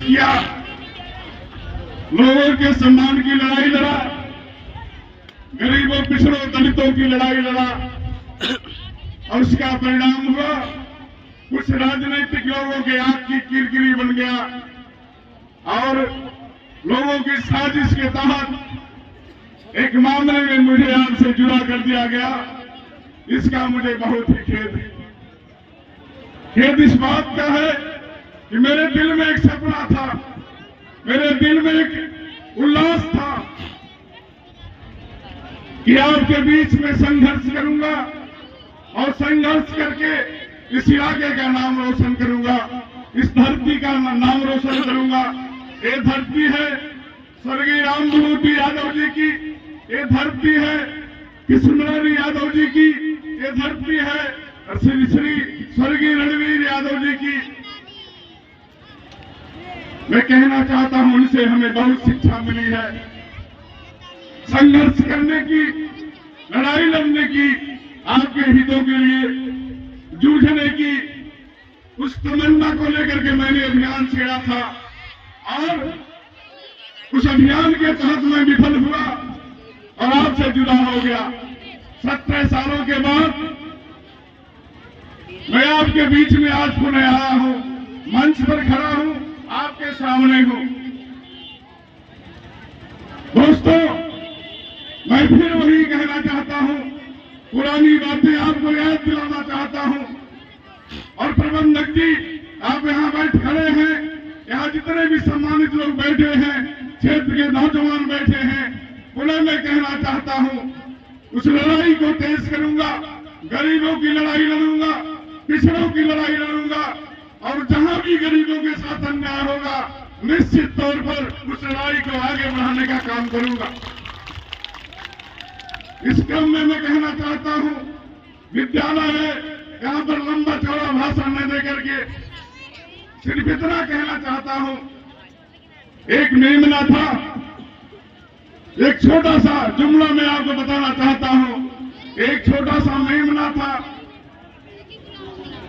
किया, लोगों के सम्मान की लड़ाई लड़ा, गरीबों पिछड़ों दलितों की लड़ाई लड़ा और उसका परिणाम हुआ कुछ राजनीतिक लोगों के आंख की किरकिरी बन गया और लोगों की साजिश के तहत एक मामले में मुझे आपसे जुदा कर दिया गया। इसका मुझे बहुत ही खेद है। खेद इस बात का है कि मेरे दिल में एक सपना था, मेरे दिल में एक उल्लास था कि आपके बीच में संघर्ष करूंगा और संघर्ष करके इस इलाके का नाम रोशन करूंगा, इस धरती का नाम रोशन करूंगा। ये धरती है स्वर्गीय रामविभूति यादव जी की, ये धरती है कृष्णलाल यादव जी की, ये धरती है श्री श्री स्वर्गीय रणवीर यादव जी की। मैं कहना चाहता हूं उनसे हमें बहुत शिक्षा मिली है, संघर्ष करने की, लड़ाई लड़ने की, आपके हितों के लिए जूझने की। उस तमन्ना को लेकर के मैंने अभियान छेड़ा था और उस अभियान के तहत मैं विफल हुआ और आपसे जुदा हो गया। 17 सालों के बाद मैं आपके बीच में आज पुनः आया हूं, मंच पर खड़ा हूं, आपके सामने हूं। दोस्तों, मैं फिर वही कहना चाहता हूं, पुरानी बातें आपको याद दिलाना चाहता हूं। और प्रबंधक जी, आप यहां बैठ खड़े हैं, यहां जितने भी सम्मानित लोग बैठे हैं, क्षेत्र के नौजवान बैठे हैं, पुनः मैं कहना चाहता हूं, उस लड़ाई को तेज करूंगा, गरीबों की लड़ाई लड़ूंगा, पिछड़ों की लड़ाई लड़ूंगा और जहां भी गरीबों के साथ अन्याय होगा निश्चित तौर पर उस लड़ाई को आगे बढ़ाने का काम करूंगा। इस क्रम में मैं कहना चाहता हूं, विद्यालय है, यहां पर लंबा चौड़ा भाषण न देकर के सिर्फ इतना कहना चाहता हूं, एक मेमना था, एक छोटा सा जुमला मैं आपको बताना चाहता हूं। एक छोटा सा मेमना था,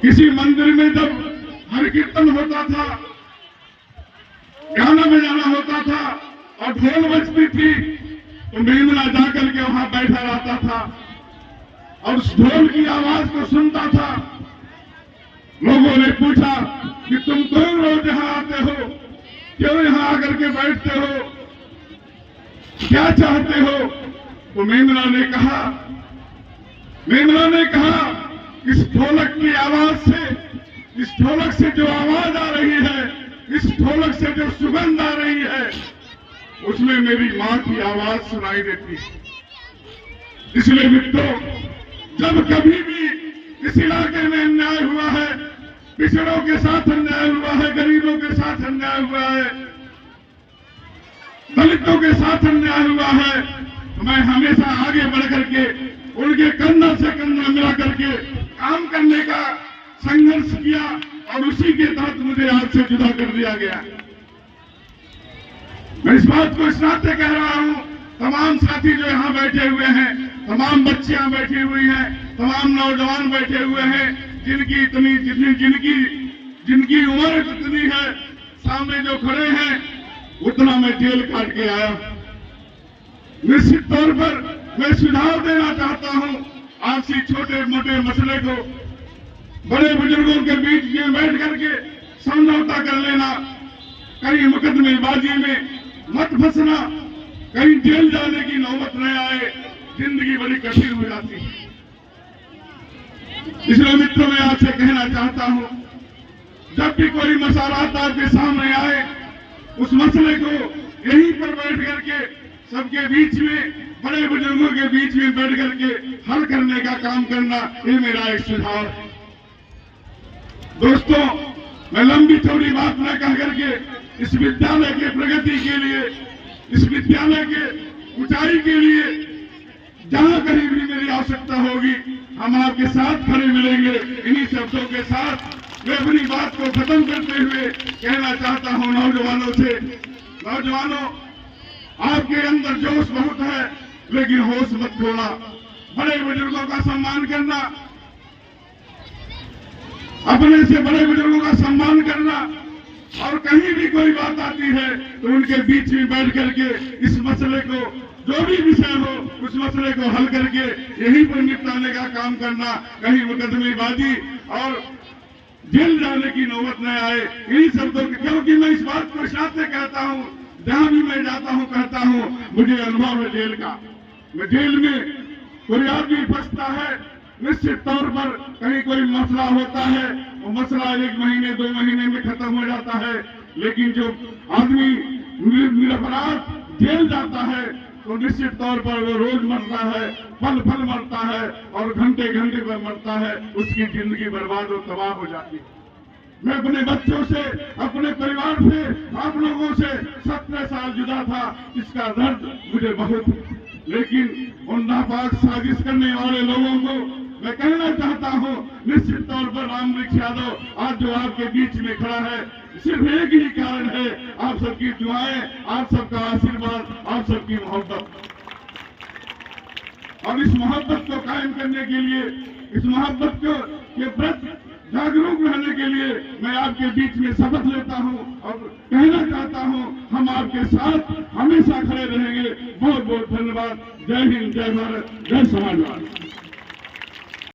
किसी मंदिर में जब हर कीर्तन होता था, गाना बजाना होता था और ढोल बजती थी तो मेमना जाकर के वहां बैठा रहता था और उस ढोल की आवाज को सुनता था। लोगों ने पूछा कि तुम कौन रोज यहां आते हो, क्यों यहां आकर के बैठते हो, क्या चाहते हो? तो मेमना ने कहा इस ढोलक की आवाज से, इस ढोलक से जो आवाज आ रही है, इस ढोलक से जो सुगंध आ रही है, उसमें मेरी मां की आवाज सुनाई देती है। इसलिए मित्रों, जब कभी भी इस इलाके में अन्याय हुआ है, पिछड़ों के साथ अन्याय हुआ है, गरीबों के साथ अन्याय हुआ है, दलितों के साथ अन्याय हुआ है, तो मैं हमेशा आगे बढ़ करके उनके कंधा से कंधा मिला करके काम करने का संघर्ष किया और उसी के तहत मुझे आज से जुदा कर दिया गया। मैं इस बात को इस नाते कह रहा हूं, तमाम साथी जो यहां बैठे हुए हैं, तमाम बच्चियां बैठी हुई हैं, तमाम नौजवान बैठे हुए हैं, जिनकी उम्र जितनी है, सामने जो खड़े हैं, उतना मैं जेल काट के आया। निश्चित तौर पर मैं सुझाव देना चाहता हूं, आपसी छोटे मोटे मसले को बड़े बुजुर्गों के बीच में बैठ करके समझौता कर लेना, कहीं मुकदमेबाजी में मत फंसना, कहीं जेल जाने की नौबत न आए, जिंदगी बड़ी कठिन हो जाती है। इसलिए मित्रों, मैं आपसे कहना चाहता हूं, जब भी कोई मसलात आपके सामने आए, उस मसले को यहीं पर बैठ करके सबके बीच में, बड़े बुजुर्गों के बीच में बैठ करके हल करने का काम करना, ये मेरा एक सुझाव है। दोस्तों, मैं लंबी चौड़ी बात न कह करके इस विद्यालय के प्रगति के लिए, इस विद्यालय के ऊंचाई के लिए, जहां कहीं भी मेरी आवश्यकता होगी, हम आपके साथ खड़े मिलेंगे। इन्हीं शब्दों के साथ मैं अपनी बात को खत्म करते हुए कहना चाहता हूं नौजवानों से, नौजवानों, आपके अंदर जोश बहुत है, लेकिन होश मत खोना। बड़े बुजुर्गों का सम्मान करना, अपने से बड़े बुजुर्गों का सम्मान करना, और कहीं भी कोई बात आती है तो उनके बीच में बैठ करके इस मसले को, जो भी विषय हो, उस मसले को हल करके यहीं पर निपटाने का काम करना, कहीं मुकदमेबाजी और जेल जाने की नौबत न आए। इन्हीं शब्दों के, क्योंकि मैं इस बात को साथ से कहता हूँ, जहां भी मैं जाता हूँ कहता हूँ, मुझे अनुभव है जेल का। मैं जेल में कोई आदमी फंसता है, निश्चित तौर पर कहीं कोई मसला होता है, वो मसला 1 महीने 2 महीने में खत्म हो जाता है, लेकिन जो आदमी निरपराध जेल जाता है तो निश्चित तौर पर वो रोज मरता है, पल पल मरता है और घंटे घंटे पर मरता है, उसकी जिंदगी बर्बाद और तबाह हो जाती है। मैं अपने बच्चों से, अपने परिवार से, आप लोगों से 17 साल जुदा था, इसका दर्द मुझे बहुत है। लेकिन उन नापाक साजिश करने वाले लोगों को मैं कहना चाहता हूं, निश्चित तौर पर रामवृक्ष यादव आज जो आपके बीच में खड़ा है, सिर्फ एक ही कारण है, आप सबकी दुआएं, आप सबका आशीर्वाद, आप सबकी मोहब्बत। और इस मोहब्बत को कायम करने के लिए, इस मोहब्बत को के प्रति जागरूक रहने के लिए मैं आपके बीच में शपथ लेता हूं और कहना चाहता हूं, हम आपके साथ हमेशा खड़े रहेंगे। बहुत बहुत धन्यवाद। जय हिंद, जय भारत, जय समाजवाद।